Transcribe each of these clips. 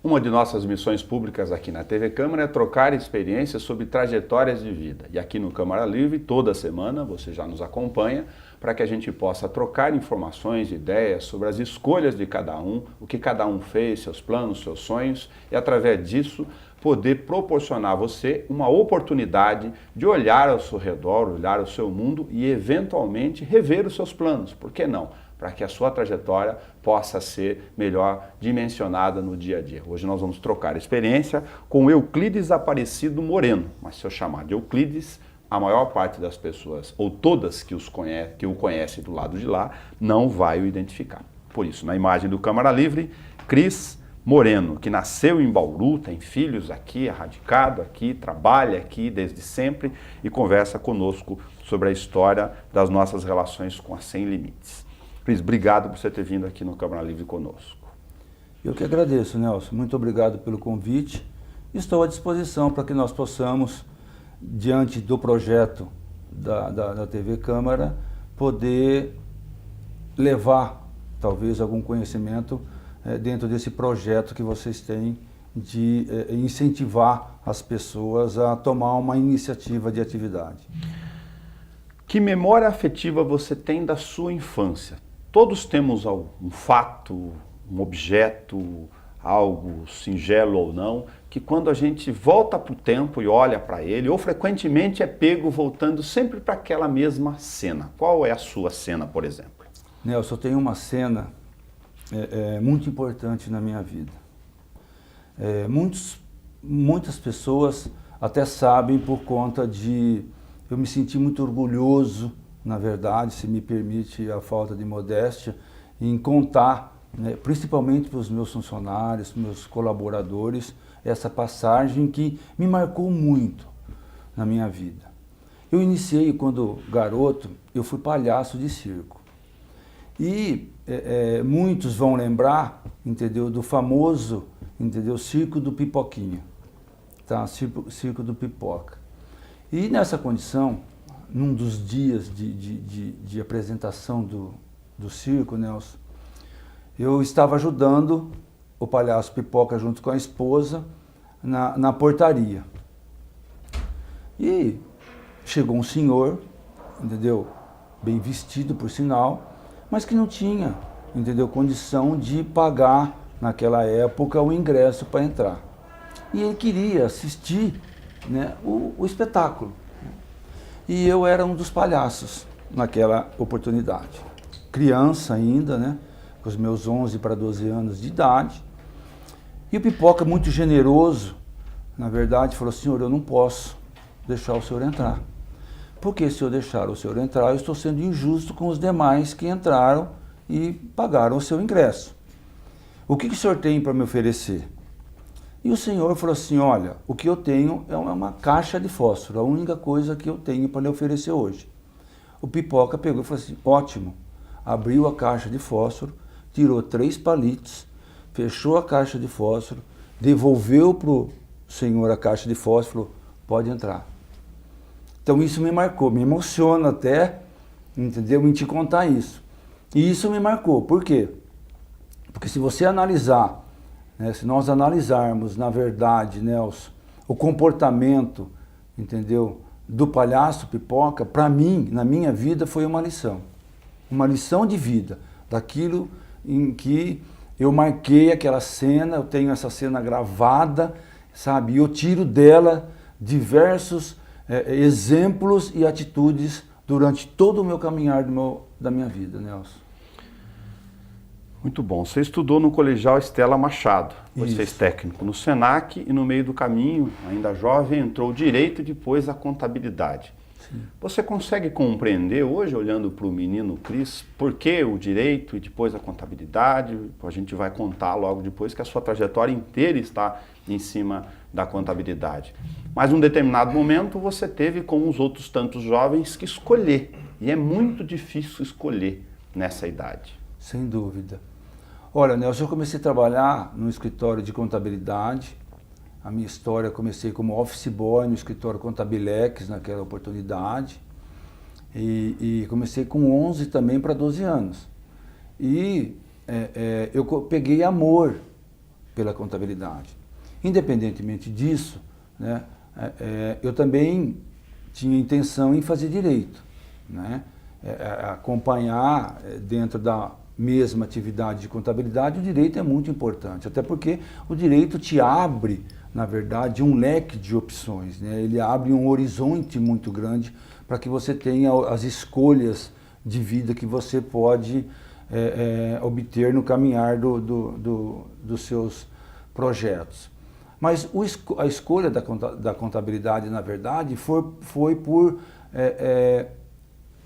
Uma de nossas missões públicas aqui na TV Câmara é trocar experiências sobre trajetórias de vida. E aqui no Câmara Livre, toda semana, você já nos acompanha, para que a gente possa trocar informações, ideias sobre as escolhas de cada um, o que cada um fez, seus planos, seus sonhos, e através disso poder proporcionar a você uma oportunidade de olhar ao seu redor, olhar o seu mundo e eventualmente rever os seus planos. Por que não? Para que a sua trajetória possa ser melhor dimensionada no dia a dia. Hoje nós vamos trocar experiência com Euclides Aparecido Moreno, mas se eu chamar de Euclides, a maior parte das pessoas, ou todas que o conhecem do lado de lá, não vai o identificar. Por isso, na imagem do Câmara Livre, Cris Moreno, que nasceu em Bauru, tem filhos aqui, é radicado aqui, trabalha aqui desde sempre e conversa conosco sobre a história das nossas relações com a Sem Limites. Cris, obrigado por você ter vindo aqui no Câmara Livre conosco. Eu que agradeço, Nelson. Muito obrigado pelo convite. Estou à disposição para que nós possamos, diante do projeto da TV Câmara, poder levar, talvez, algum conhecimento dentro desse projeto que vocês têm de incentivar as pessoas a tomar uma iniciativa de atividade. Que memória afetiva você tem da sua infância? Todos temos um fato, um objeto, algo singelo ou não, que quando a gente volta para o tempo e olha para ele, ou frequentemente é pego voltando sempre para aquela mesma cena. Qual é a sua cena, por exemplo? Nelson, eu tenho uma cena muito importante na minha vida. Muitas pessoas até sabem por conta de eu me senti muito orgulhoso, na verdade, se me permite a falta de modéstia, em contar, né, principalmente para os meus funcionários, para os meus colaboradores, essa passagem que me marcou muito na minha vida. Eu iniciei, quando garoto, eu fui palhaço de circo. E muitos vão lembrar, entendeu, do famoso, entendeu, Circo do Pipoquinha, tá? Circo do Pipoca. E nessa condição, num dos dias de apresentação do circo, Nelson, eu estava ajudando o palhaço Pipoca junto com a esposa na portaria. E chegou um senhor, entendeu, bem vestido por sinal, mas que não tinha, entendeu, condição de pagar naquela época o ingresso para entrar. E ele queria assistir, né, o espetáculo. E eu era um dos palhaços naquela oportunidade. Criança ainda, né, com os meus 11 para 12 anos de idade. E o Pipoca, muito generoso, na verdade, falou: senhor, eu não posso deixar o senhor entrar. Porque se eu deixar o senhor entrar, eu estou sendo injusto com os demais que entraram e pagaram o seu ingresso. O que o senhor tem para me oferecer? E o senhor falou assim: olha, o que eu tenho é uma caixa de fósforo, a única coisa que eu tenho para lhe oferecer hoje. O Pipoca pegou e falou assim: ótimo. Abriu a caixa de fósforo, tirou 3 palitos, fechou a caixa de fósforo, devolveu para o senhor a caixa de fósforo, pode entrar. Então isso me marcou, me emociona até, entendeu, em te contar isso. E isso me marcou, por quê? Porque se você analisar, né, se nós analisarmos, na verdade, Nelson, o comportamento, entendeu, do palhaço Pipoca, para mim, na minha vida, foi uma lição de vida, daquilo em que eu marquei aquela cena, eu tenho essa cena gravada, sabe, e eu tiro dela diversos exemplos e atitudes durante todo o meu caminhar da minha vida, Nelson. Muito bom. Você estudou no Colegial Estela Machado, depois Isso. fez técnico no Senac e no meio do caminho, ainda jovem, entrou direito e depois a contabilidade. Sim. Você consegue compreender hoje, olhando para o menino Cris, por que o direito e depois a contabilidade? A gente vai contar logo depois que a sua trajetória inteira está em cima da contabilidade. Mas num determinado momento você teve, como os outros tantos jovens, que escolher. E é muito difícil escolher nessa idade. Sem dúvida. Olha, Nelson, eu comecei a trabalhar no escritório de contabilidade. A minha história, comecei como office boy no escritório Contabilex naquela oportunidade. E comecei com 11 também para 12 anos. E eu peguei amor pela contabilidade. Independentemente disso, né, eu também tinha intenção em fazer direito, né, acompanhar dentro da mesma atividade de contabilidade. O direito é muito importante, até porque o direito te abre, na verdade, um leque de opções, né? Ele abre um horizonte muito grande para que você tenha as escolhas de vida que você pode obter no caminhar dos seus projetos. Mas a escolha da contabilidade, na verdade, foi por...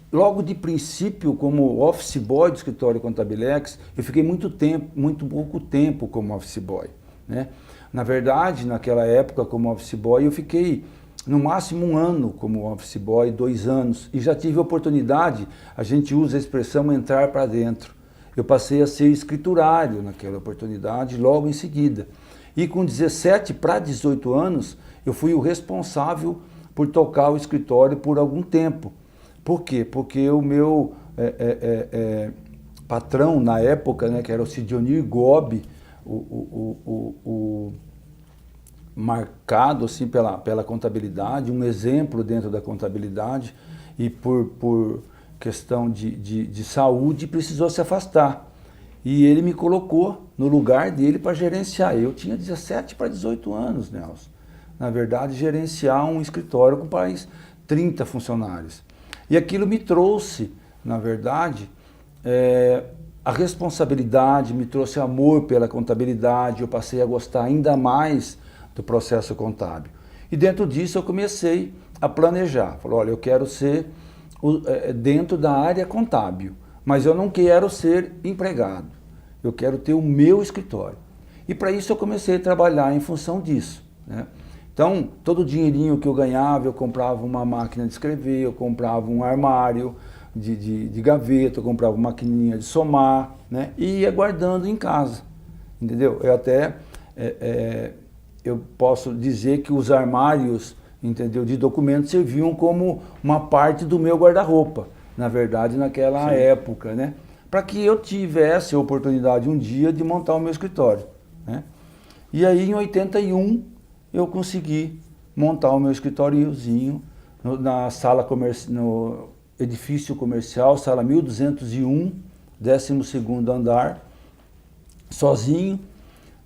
logo de princípio, como office boy do escritório Contabilex, eu fiquei muito pouco tempo como office boy, né? Na verdade, naquela época, como office boy, eu fiquei no máximo 1 ano como office boy, 2 anos, e já tive a oportunidade, a gente usa a expressão entrar para dentro. Eu passei a ser escriturário naquela oportunidade, logo em seguida. E com 17 para 18 anos, eu fui o responsável por tocar o escritório por algum tempo. Por quê? Porque o meu patrão na época, né, que era o Sidionir Gobi, o marcado assim, pela contabilidade, um exemplo dentro da contabilidade, e por questão de saúde precisou se afastar. E ele me colocou no lugar dele para gerenciar. Eu tinha 17 para 18 anos, Nelson. Na verdade, gerenciar um escritório com mais 30 funcionários. E aquilo me trouxe, na verdade, a responsabilidade, me trouxe amor pela contabilidade. Eu passei a gostar ainda mais do processo contábil. E dentro disso eu comecei a planejar. Falei, olha, eu quero ser dentro da área contábil, mas eu não quero ser empregado. Eu quero ter o meu escritório. E para isso eu comecei a trabalhar em função disso, né? Então, todo o dinheirinho que eu ganhava, eu comprava uma máquina de escrever, eu comprava um armário de gaveta, eu comprava uma maquininha de somar, né? E ia guardando em casa, entendeu? Eu posso dizer que os armários, entendeu, de documentos serviam como uma parte do meu guarda-roupa, na verdade, naquela época, né? Para que eu tivesse a oportunidade um dia de montar o meu escritório, né? E aí, em 81, eu consegui montar o meu escritóriozinho no edifício comercial, sala 1201, 12º andar, sozinho.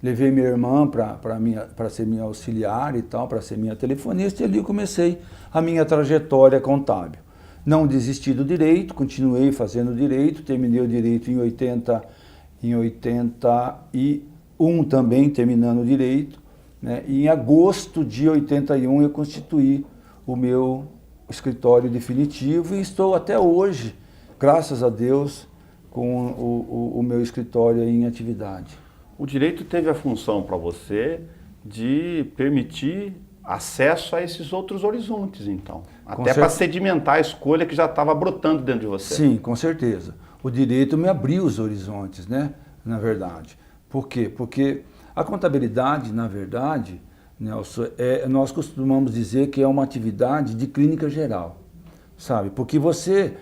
Levei minha irmã para ser minha auxiliar e tal, para ser minha telefonista, e ali eu comecei a minha trajetória contábil. Não desisti do direito, continuei fazendo direito, terminei o direito em 81 também, terminando o direito, né? E em agosto de 81 eu constituí o meu escritório definitivo e estou até hoje, graças a Deus, com o meu escritório em atividade. O direito teve a função para você de permitir acesso a esses outros horizontes, então. Até para sedimentar a escolha que já estava brotando dentro de você. Sim, com certeza. O direito me abriu os horizontes, né? Na verdade. Por quê? Porque a contabilidade, na verdade, Nelson, nós costumamos dizer que é uma atividade de clínica geral, sabe? Porque você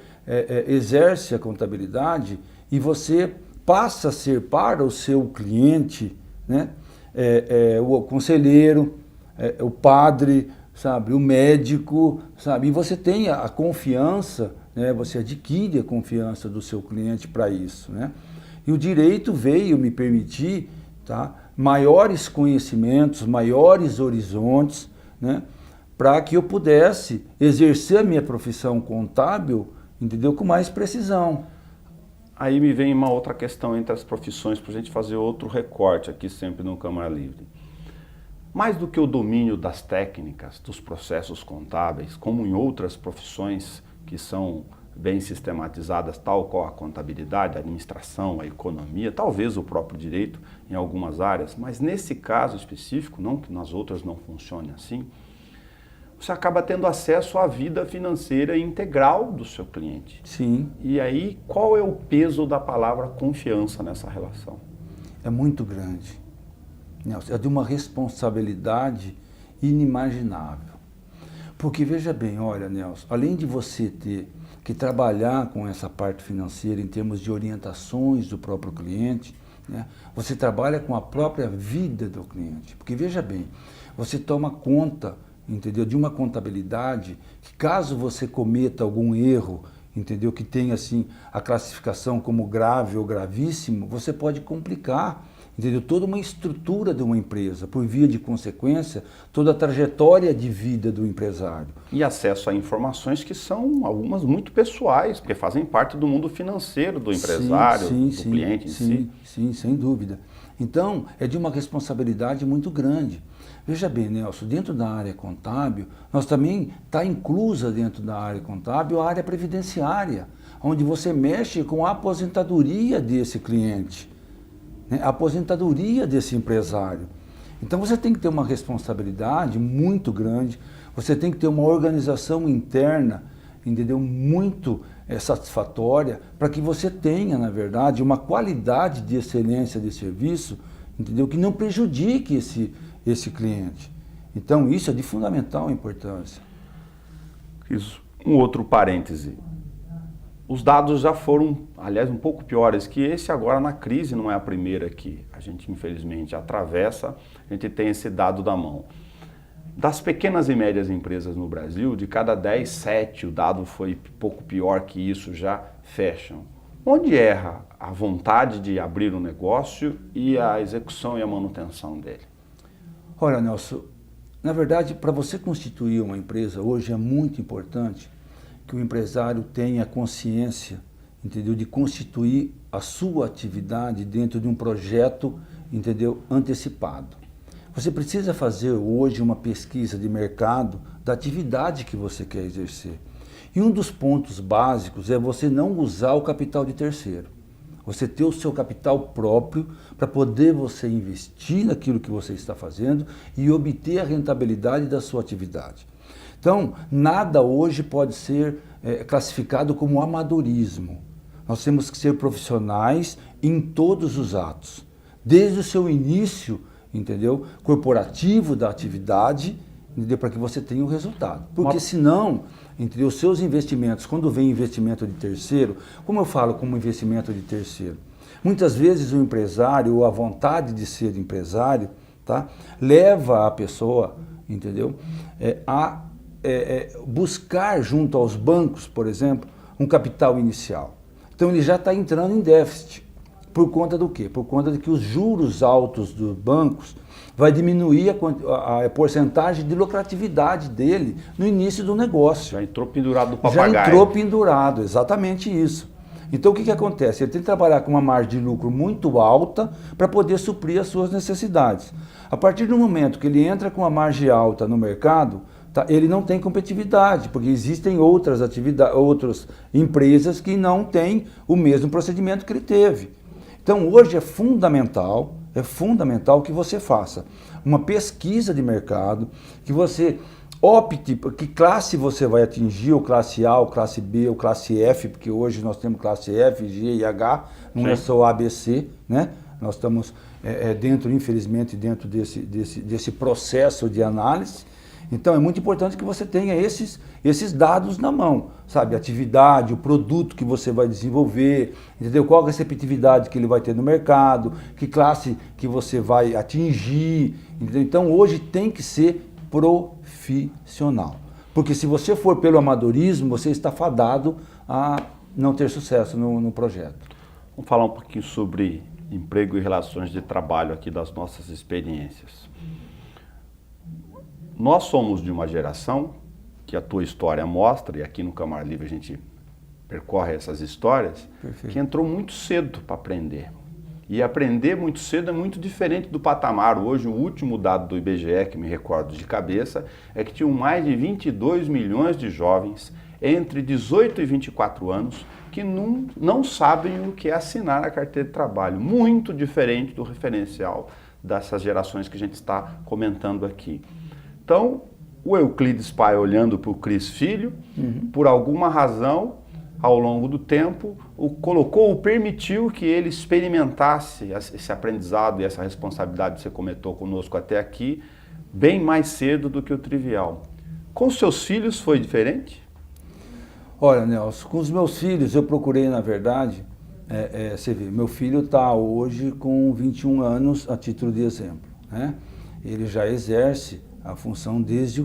exerce a contabilidade e você passa a ser para o seu cliente, né? O conselheiro, o padre, sabe, o médico, sabe, e você tem a confiança, né? Você adquire a confiança do seu cliente para isso, né? E o direito veio me permitir, tá, maiores conhecimentos, maiores horizontes, né, para que eu pudesse exercer a minha profissão contábil, entendeu, com mais precisão. Aí me vem uma outra questão entre as profissões, para a gente fazer outro recorte aqui sempre no Câmara Livre. Mais do que o domínio das técnicas, dos processos contábeis, como em outras profissões que são bem sistematizadas, tal qual a contabilidade, a administração, a economia, talvez o próprio direito em algumas áreas, mas nesse caso específico, não que nas outras não funcione assim, você acaba tendo acesso à vida financeira integral do seu cliente. Sim. E aí, qual é o peso da palavra confiança nessa relação? É muito grande, Nelson, é de uma responsabilidade inimaginável. Porque veja bem, olha, Nelson, além de você ter que trabalhar com essa parte financeira em termos de orientações do próprio cliente, né? Você trabalha com a própria vida do cliente. Porque veja bem, você toma conta, entendeu, de uma contabilidade que caso você cometa algum erro, entendeu, que tenha assim a classificação como grave ou gravíssimo, você pode complicar, entendeu, toda uma estrutura de uma empresa, por via de consequência, toda a trajetória de vida do empresário. E acesso a informações que são algumas muito pessoais, porque fazem parte do mundo financeiro do empresário, do cliente em si. Sim, sem dúvida. Então, é de uma responsabilidade muito grande. Veja bem, Nelson, dentro da área contábil, nós também está inclusa dentro da área contábil a área previdenciária, onde você mexe com a aposentadoria desse cliente, né? A aposentadoria desse empresário. Então você tem que ter uma responsabilidade muito grande, você tem que ter uma organização interna, entendeu, muito satisfatória, para que você tenha, na verdade, uma qualidade de excelência de serviço, entendeu, que não prejudique esse cliente. Então isso é de fundamental importância. Isso. Um outro parêntese. Os dados já foram, aliás, um pouco piores que esse. Agora na crise não é a primeira que a gente infelizmente atravessa, a gente tem esse dado da mão. Das pequenas e médias empresas no Brasil, de cada 10, 7, o dado foi pouco pior que isso, já fecham. Onde erra a vontade de abrir um negócio e a execução e a manutenção dele? Olha, Nelson, na verdade, para você constituir uma empresa hoje é muito importante que o empresário tenha consciência, entendeu, de constituir a sua atividade dentro de um projeto, entendeu, antecipado. Você precisa fazer hoje uma pesquisa de mercado da atividade que você quer exercer. E um dos pontos básicos é você não usar o capital de terceiro. Você ter o seu capital próprio para poder você investir naquilo que você está fazendo e obter a rentabilidade da sua atividade. Então, nada hoje pode ser classificado como amadorismo. Nós temos que ser profissionais em todos os atos. Desde o seu início, entendeu, corporativo da atividade, entendeu, para que você tenha o resultado. Porque senão, entre os seus investimentos, quando vem investimento de terceiro, como eu falo como investimento de terceiro? Muitas vezes o empresário, ou a vontade de ser empresário, tá, leva a pessoa, entendeu, a buscar junto aos bancos, por exemplo, um capital inicial. Então ele já está entrando em déficit. Por conta do quê? Por conta de que os juros altos dos bancos vai diminuir a porcentagem de lucratividade dele no início do negócio. Já entrou pendurado do papagaio. Já entrou pendurado, exatamente isso. Então o que acontece? Ele tem que trabalhar com uma margem de lucro muito alta para poder suprir as suas necessidades. A partir do momento que ele entra com uma margem alta no mercado, tá, ele não tem competitividade, porque existem outras empresas que não têm o mesmo procedimento que ele teve. Então hoje é fundamental que você faça uma pesquisa de mercado, que você opte por que classe você vai atingir, ou classe A, ou classe B, ou classe F, porque hoje nós temos classe F, G e H, não é só A, B, C, né? Nós estamos infelizmente, dentro desse processo de análise. Então é muito importante que você tenha esses dados na mão, sabe? A atividade, o produto que você vai desenvolver, entendeu? Qual a receptividade que ele vai ter no mercado, que classe que você vai atingir, entendeu? Então hoje tem que ser profissional. Porque se você for pelo amadorismo, você está fadado a não ter sucesso no projeto. Vamos falar um pouquinho sobre emprego e relações de trabalho aqui das nossas experiências. Nós somos de uma geração que a tua história mostra, e aqui no Câmara Livre a gente percorre essas histórias, Perfeito. Que entrou muito cedo para aprender. E aprender muito cedo é muito diferente do patamar. Hoje, o último dado do IBGE, que me recordo de cabeça, é que tinham mais de 22 milhões de jovens entre 18 e 24 anos que não sabem o que é assinar a carteira de trabalho. Muito diferente do referencial dessas gerações que a gente está comentando aqui. Então, o Euclides pai, olhando para o Cris filho, por alguma razão, ao longo do tempo, permitiu que ele experimentasse esse aprendizado e essa responsabilidade que você comentou conosco até aqui, bem mais cedo do que o trivial. Com seus filhos foi diferente? Olha, Nelson, com os meus filhos eu procurei, na verdade, você vê, meu filho está hoje com 21 anos, a título de exemplo, né? Ele já exerce a função desde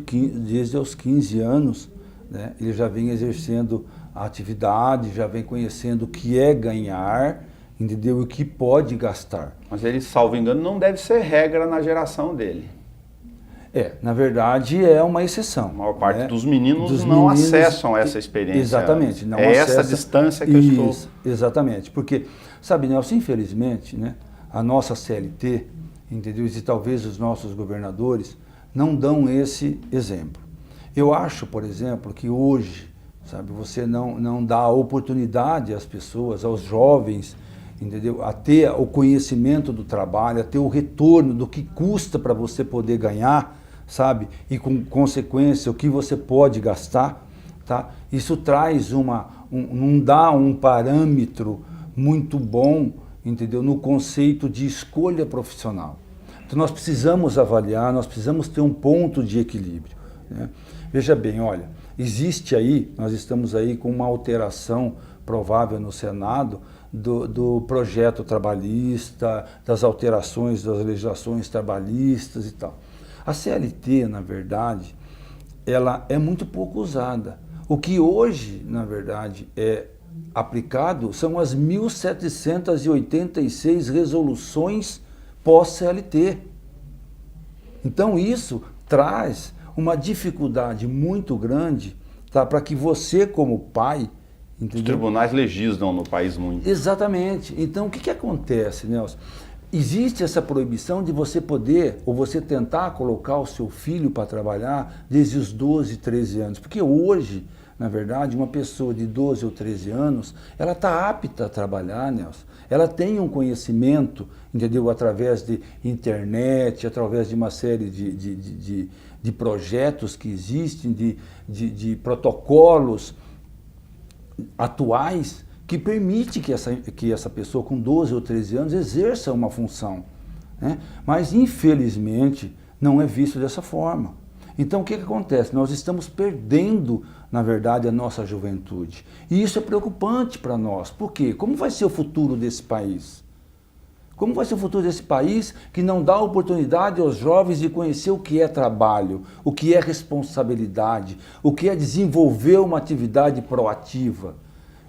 os 15 anos, né? Ele já vem exercendo a atividade, já vem conhecendo o que é ganhar, entendeu? E o que pode gastar. Mas ele, salvo engano, não deve ser regra na geração dele. Na verdade é uma exceção. A maior parte, né? dos meninos não acessam essa experiência. Exatamente. Não essa distância que eu estou... Exatamente. Porque, sabe, Nelson, infelizmente, né, a nossa CLT, entendeu? E talvez os nossos governadores não dão esse exemplo. Eu acho, por exemplo, que hoje, sabe, você não dá oportunidade às pessoas, aos jovens, entendeu? A ter o conhecimento do trabalho, a ter o retorno do que custa para você poder ganhar, sabe? E com consequência o que você pode gastar, tá? Isso traz não dá um parâmetro muito bom, entendeu? No conceito de escolha profissional. Então nós precisamos avaliar, nós precisamos ter um ponto de equilíbrio, né? Veja bem, olha, existe aí, nós estamos aí com uma alteração provável no Senado do projeto trabalhista, das alterações das legislações trabalhistas e tal. A CLT, na verdade, ela é muito pouco usada. O que hoje, na verdade, é aplicado são as 1.786 resoluções pós-CLT. Então isso traz uma dificuldade muito grande, tá, para que você, como pai... Entendeu? Os tribunais legislam no país muito. Exatamente. Então o que acontece, Nelson? Existe essa proibição de você poder, ou você tentar colocar o seu filho para trabalhar desde os 12, 13 anos. Porque hoje, na verdade, uma pessoa de 12 ou 13 anos, ela está apta a trabalhar, Nelson. Ela tem um conhecimento, entendeu? Através de internet, através de uma série de projetos que existem, de protocolos atuais, que permite que essa pessoa com 12 ou 13 anos exerça uma função, né? Mas, infelizmente, não é visto dessa forma. Então, o que acontece? Nós estamos perdendo, na verdade, a nossa juventude. E isso é preocupante para nós. Por quê? Como vai ser o futuro desse país? Como vai ser o futuro desse país que não dá oportunidade aos jovens de conhecer o que é trabalho, o que é responsabilidade, o que é desenvolver uma atividade proativa?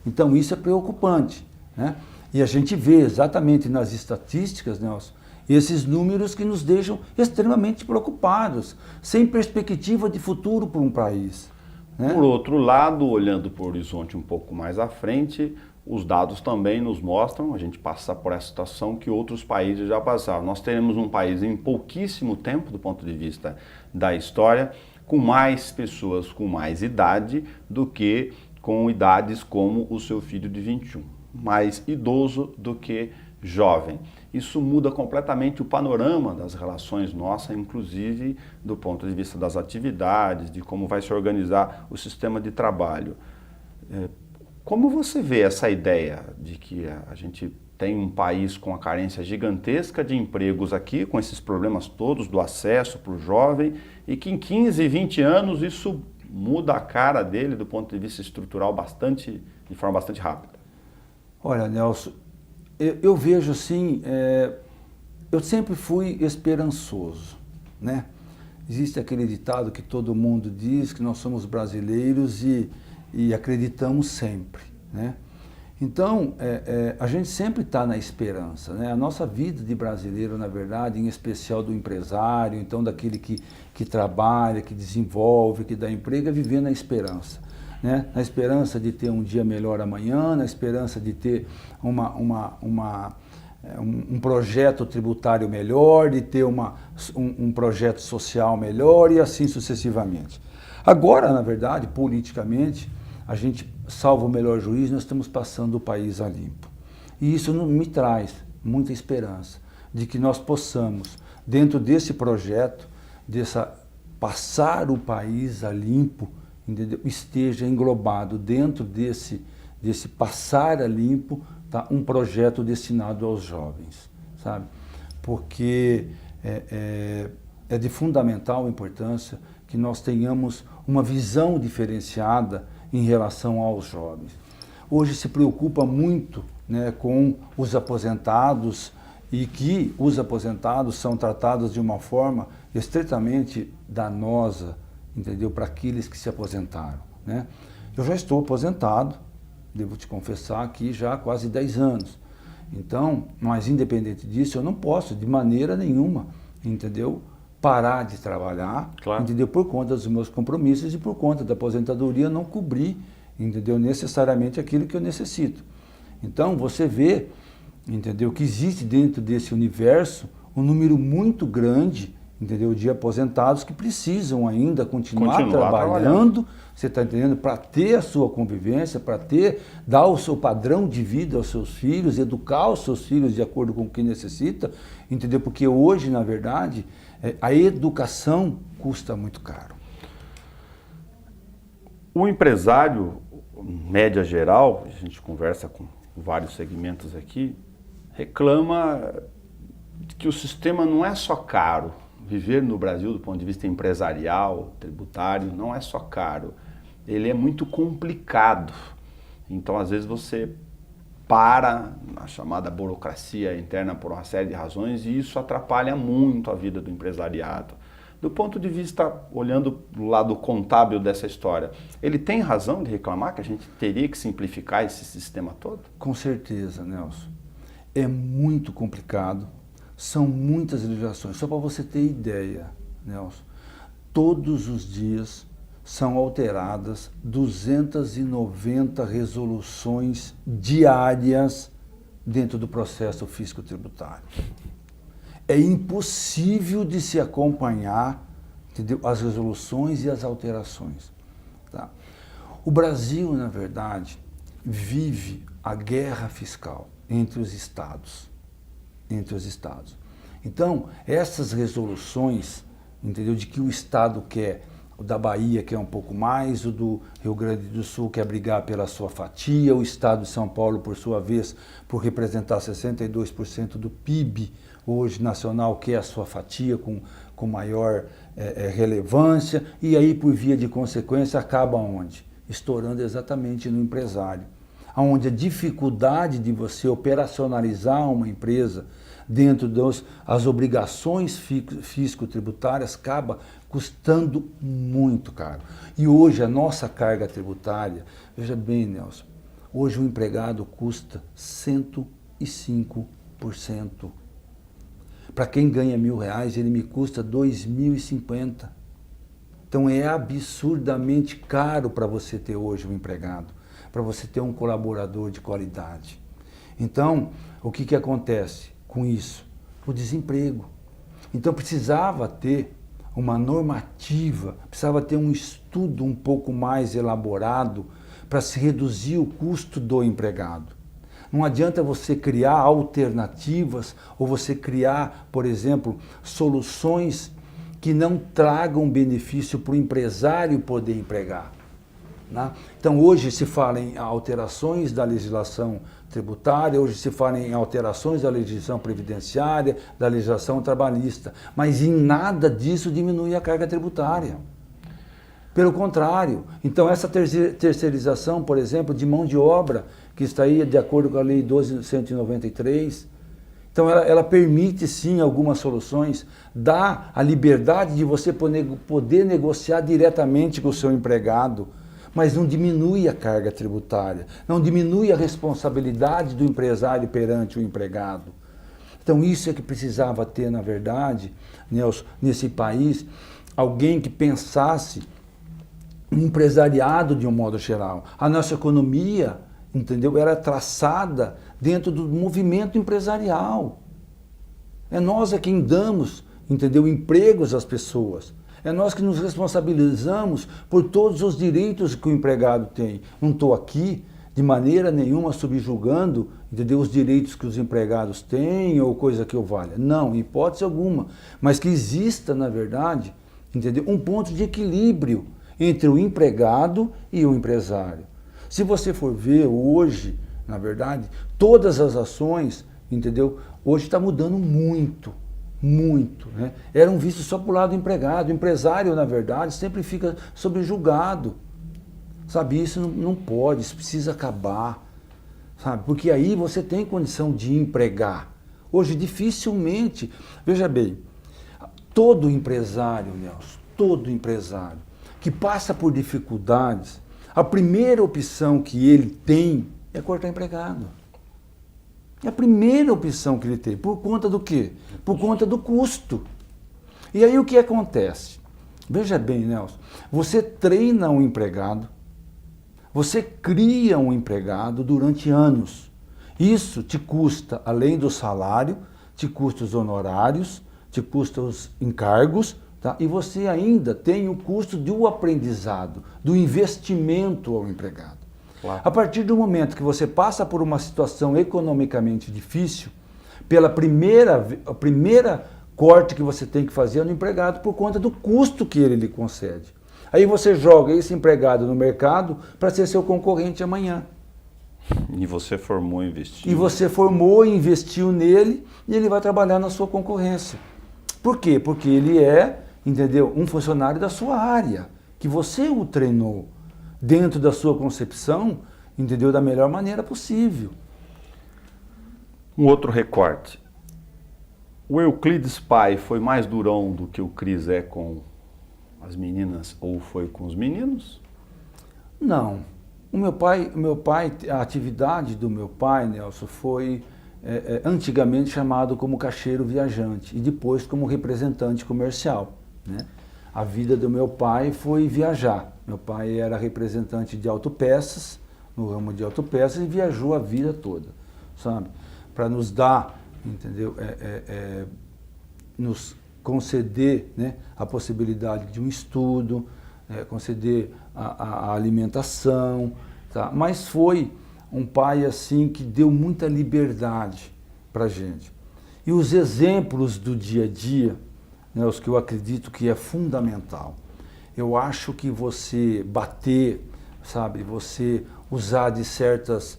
Então isso é preocupante, né? E a gente vê exatamente nas estatísticas, Nelson, esses números que nos deixam extremamente preocupados, sem perspectiva de futuro para um país, né? Por outro lado, olhando para o horizonte um pouco mais à frente, os dados também nos mostram, a gente passa por essa situação que outros países já passaram. Nós teremos um país em pouquíssimo tempo, do ponto de vista da história, com mais pessoas com mais idade do que com idades como o seu filho de 21, mais idoso do que jovem. Isso muda completamente o panorama das relações nossas, inclusive do ponto de vista das atividades, de como vai se organizar o sistema de trabalho. Como você vê essa ideia de que a gente tem um país com uma carência gigantesca de empregos aqui, com esses problemas todos do acesso para o jovem, e que em 15, 20 anos isso muda a cara dele do ponto de vista estrutural de forma bastante rápida? Olha, Nelson, eu vejo assim, eu sempre fui esperançoso, né? Existe aquele ditado que todo mundo diz, que nós somos brasileiros e acreditamos sempre, né? Então, a gente sempre está na esperança, né? A nossa vida de brasileiro, na verdade, em especial do empresário, então daquele que trabalha, que desenvolve, que dá emprego, é viver na esperança, né? Na esperança de ter um dia melhor amanhã, na esperança de ter um projeto tributário melhor, de ter um projeto social melhor e assim sucessivamente. Agora, na verdade, politicamente, a gente, salvo o melhor juízo, nós estamos passando o país a limpo. E isso me traz muita esperança de que nós possamos, dentro desse projeto, passar o país a limpo, entendeu? Esteja englobado dentro desse passar a limpo, tá? Um projeto destinado aos jovens, sabe? Porque é de fundamental importância que nós tenhamos uma visão diferenciada em relação aos jovens. Hoje se preocupa muito né, com os aposentados e que os aposentados são tratados de uma forma estritamente danosa, entendeu, para aqueles que se aposentaram, né? Eu já estou aposentado, devo te confessar aqui já há quase 10 anos. Então, mas independente disso, eu não posso de maneira nenhuma, entendeu, parar de trabalhar, claro, entendeu, por conta dos meus compromissos e por conta da aposentadoria não cobrir, entendeu, necessariamente aquilo que eu necessito. Então, você vê, entendeu, que existe dentro desse universo um número muito grande, entendeu, de aposentados que precisam ainda continuar trabalhando, você está entendendo, para ter a sua convivência, para dar o seu padrão de vida aos seus filhos, educar os seus filhos de acordo com o que necessita, entendeu? Porque hoje, na verdade, a educação custa muito caro. O empresário, média geral, a gente conversa com vários segmentos aqui, reclama que o sistema não é só caro. Viver no Brasil, do ponto de vista empresarial, tributário, não é só caro. Ele é muito complicado. Então, às vezes, você para na chamada burocracia interna por uma série de razões e isso atrapalha muito a vida do empresariado. Do ponto de vista, olhando do lado contábil dessa história, ele tem razão de reclamar que a gente teria que simplificar esse sistema todo? Com certeza, Nelson. É muito complicado. São muitas legislações. Só para você ter ideia, Nelson, todos os dias são alteradas 290 resoluções diárias dentro do processo fisco-tributário. É impossível de se acompanhar, entendeu, as resoluções e as alterações. Tá? O Brasil, na verdade, vive a guerra fiscal entre os estados. Então, essas resoluções, entendeu, de que o Estado quer, o da Bahia quer um pouco mais, o do Rio Grande do Sul quer brigar pela sua fatia, o Estado de São Paulo, por sua vez, por representar 62% do PIB hoje nacional, quer a sua fatia com maior relevância, e aí, por via de consequência, acaba onde? Estourando exatamente no empresário. Onde a dificuldade de você operacionalizar uma empresa dentro das obrigações fisco-tributárias acaba custando muito caro. E hoje a nossa carga tributária, veja bem, Nelson, hoje o empregado custa 105%. Para quem ganha R$1.000, ele me custa R$2.050. Então é absurdamente caro para você ter hoje um empregado, para você ter um colaborador de qualidade. Então, o que acontece com isso? O desemprego. Então precisava ter uma normativa, precisava ter um estudo um pouco mais elaborado para se reduzir o custo do empregado. Não adianta você criar alternativas ou você criar, por exemplo, soluções que não tragam benefício para o empresário poder empregar. Né? Então hoje se fala em alterações da legislação tributária, hoje se fala em alterações da legislação previdenciária, da legislação trabalhista, mas em nada disso diminui a carga tributária. Pelo contrário, então essa terceirização, por exemplo, de mão de obra, que está aí de acordo com a Lei 12.193, então ela permite sim algumas soluções, dá a liberdade de você poder negociar diretamente com o seu empregado, mas não diminui a carga tributária, não diminui a responsabilidade do empresário perante o empregado. Então isso é que precisava ter, na verdade, Nelson, nesse país, alguém que pensasse no empresariado de um modo geral. A nossa economia, entendeu, era traçada dentro do movimento empresarial. É nós a quem damos, entendeu, empregos às pessoas. É nós que nos responsabilizamos por todos os direitos que o empregado tem. Não estou aqui de maneira nenhuma subjugando, entendeu, os direitos que os empregados têm ou coisa que eu valha. Não, em hipótese alguma. Mas que exista, na verdade, entendeu, um ponto de equilíbrio entre o empregado e o empresário. Se você for ver hoje, na verdade, todas as ações, entendeu, hoje está mudando muito. Muito, né? Eram vistos só para o lado do empregado. O empresário, na verdade, sempre fica subjugado. Sabe, isso não pode, isso precisa acabar. sabe? Porque aí você tem condição de empregar. Hoje, dificilmente, veja bem, todo empresário, Nelson, todo empresário que passa por dificuldades, a primeira opção que ele tem é cortar empregado. É a primeira opção que ele tem. Por conta do quê? Por conta do custo. E aí o que acontece? Veja bem, Nelson, você treina um empregado, você cria um empregado durante anos. Isso te custa, além do salário, te custa os honorários, te custa os encargos, tá? E você ainda tem o custo do aprendizado, do investimento ao empregado. Claro. A partir do momento que você passa por uma situação economicamente difícil, a primeira corte que você tem que fazer é no empregado por conta do custo que ele lhe concede. Aí você joga esse empregado no mercado para ser seu concorrente amanhã. E você formou e investiu. E você formou e investiu nele e ele vai trabalhar na sua concorrência. Por quê? Porque ele é, entendeu, um funcionário da sua área, que você o treinou dentro da sua concepção, entendeu, da melhor maneira possível. Um outro recorte. O Euclides pai foi mais durão do que o Cris é com as meninas ou foi com os meninos? Não. O meu pai, a atividade do meu pai, Nelson, foi antigamente chamado como caixeiro viajante e depois como representante comercial, né? A vida do meu pai foi viajar. Meu pai era representante de autopeças, no ramo de autopeças, e viajou a vida toda, sabe? Para nos dar, entendeu? Nos conceder, né, a possibilidade de um estudo, conceder a alimentação, tá? Mas foi um pai assim que deu muita liberdade para a gente. E os exemplos do dia a dia, né, os que eu acredito que é fundamental. Eu acho que você bater, sabe, você usar de certas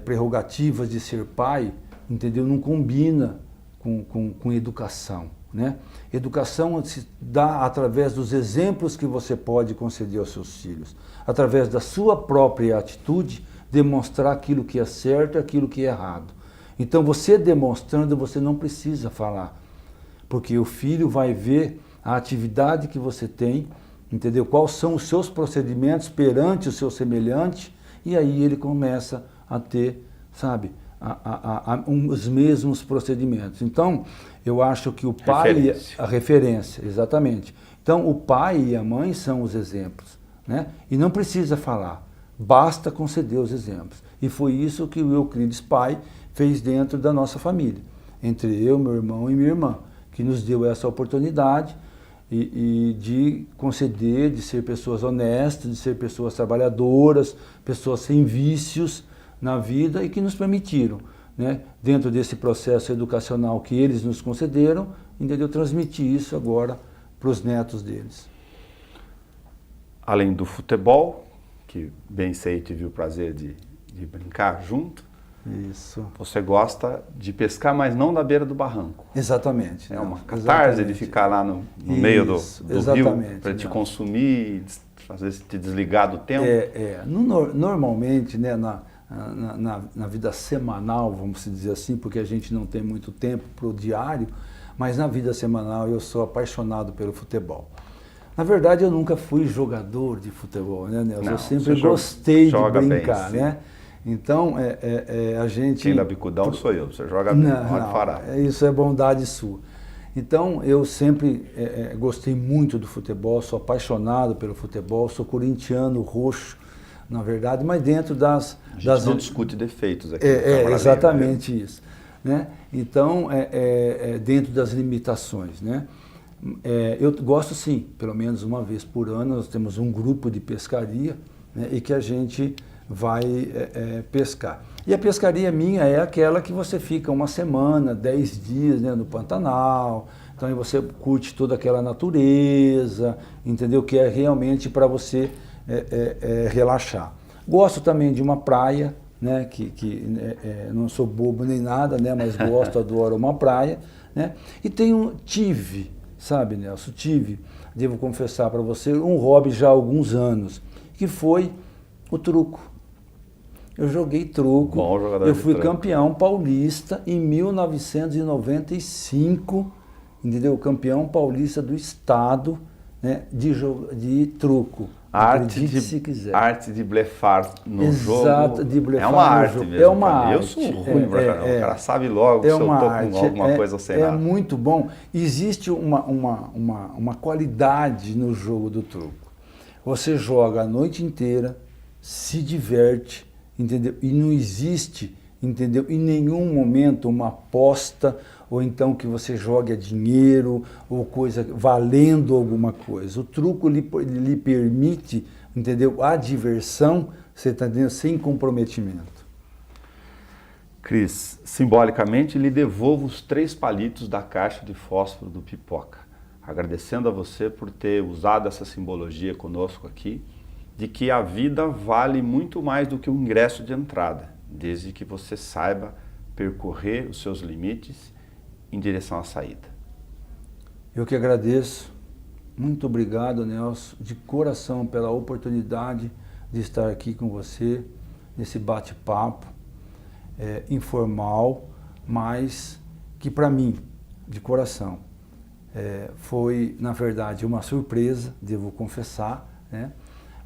prerrogativas de ser pai, entendeu? Não combina com educação, né? Educação se dá através dos exemplos que você pode conceder aos seus filhos, através da sua própria atitude, demonstrar aquilo que é certo e aquilo que é errado. Então você demonstrando, você não precisa falar, porque o filho vai ver a atividade que você tem, entendeu? Quais são os seus procedimentos perante o seu semelhante, e aí ele começa a ter, sabe, os mesmos procedimentos. Então, eu acho que o pai... A referência, exatamente. Então, o pai e a mãe são os exemplos, né? E não precisa falar, basta conceder os exemplos. E foi isso que o Euclides pai fez dentro da nossa família, entre eu, meu irmão e minha irmã, que nos deu essa oportunidade e de conceder, de ser pessoas honestas, de ser pessoas trabalhadoras, pessoas sem vícios na vida e que nos permitiram, né, dentro desse processo educacional que eles nos concederam, entendeu, transmitir isso agora para os netos deles. Além do futebol, que bem sei tive o prazer de brincar junto, isso. Você gosta de pescar, mas não na beira do barranco. Exatamente. É uma catarse de ficar lá no meio do rio para te consumir, fazer te desligar do tempo. Normalmente, né, na vida semanal, vamos dizer assim, porque a gente não tem muito tempo para o diário, mas na vida semanal eu sou apaixonado pelo futebol. Na verdade, eu nunca fui jogador de futebol, né, Nelson? Eu sempre gostei de brincar, bem, né? Então, a gente... Quem dá bicudão sou eu, você joga bem, pode parar. Isso é bondade sua. Então, eu sempre gostei muito do futebol, sou apaixonado pelo futebol, sou corintiano roxo, na verdade, mas dentro das... A gente não discute defeitos aqui. Exatamente, né? Isso. Né? Então, dentro das limitações, né? Eu gosto sim, pelo menos uma vez por ano, nós temos um grupo de pescaria, né, e que a gente vai pescar. E a pescaria minha é aquela que você fica uma semana, 10 dias, né, no Pantanal, então aí você curte toda aquela natureza, entendeu? Que é realmente para você relaxar. Gosto também de uma praia, né, não sou bobo nem nada, né, mas gosto, adoro uma praia, né? E tive, sabe, Nelson, devo confessar para você, um hobby já há alguns anos, que foi o truco. Eu joguei truco. Bom jogador Eu de fui truco. campeão paulista em 1995, entendeu? Campeão paulista do estado, né, de truco. Acredite se quiser. Arte de blefar no Exato, jogo. de blefar é uma no arte jogo. mesmo. É uma pra mim. Eu arte. sou ruim pra caramba. O cara sabe logo se eu tô com alguma coisa sem nada. É muito bom. Existe uma qualidade no jogo do truco. Você joga a noite inteira, se diverte, entendeu? E não existe, entendeu? Em nenhum momento uma aposta, ou então que você jogue a dinheiro, ou coisa valendo alguma coisa. O truco lhe permite, entendeu? A diversão, você está entendendo? Sem comprometimento. Cris, simbolicamente lhe devolvo os 3 palitos da caixa de fósforo do Pipoca, agradecendo a você por ter usado essa simbologia conosco aqui, de que a vida vale muito mais do que o ingresso de entrada, desde que você saiba percorrer os seus limites em direção à saída. Eu que agradeço. Muito obrigado, Nelson, de coração pela oportunidade de estar aqui com você, nesse bate-papo informal, mas que para mim, de coração, foi, na verdade, uma surpresa, devo confessar, né?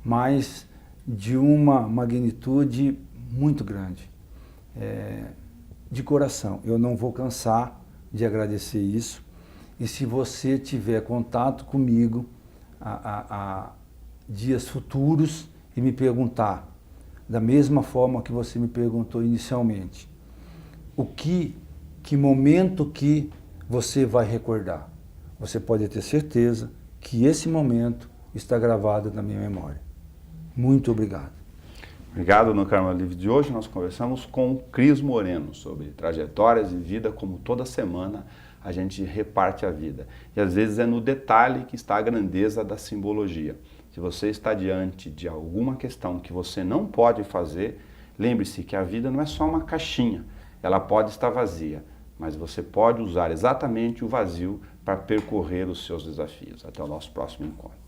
Mas de uma magnitude muito grande. De coração, eu não vou cansar de agradecer isso. E se você tiver contato comigo a dias futuros e me perguntar, da mesma forma que você me perguntou inicialmente, que momento que você vai recordar? Você pode ter certeza que esse momento está gravado na minha memória. Muito obrigado. Obrigado. No Karma Livre de hoje nós conversamos com Cris Moreno sobre trajetórias e vida, como toda semana a gente reparte a vida. E às vezes é no detalhe que está a grandeza da simbologia. Se você está diante de alguma questão que você não pode fazer, lembre-se que a vida não é só uma caixinha. Ela pode estar vazia, mas você pode usar exatamente o vazio para percorrer os seus desafios. Até o nosso próximo encontro.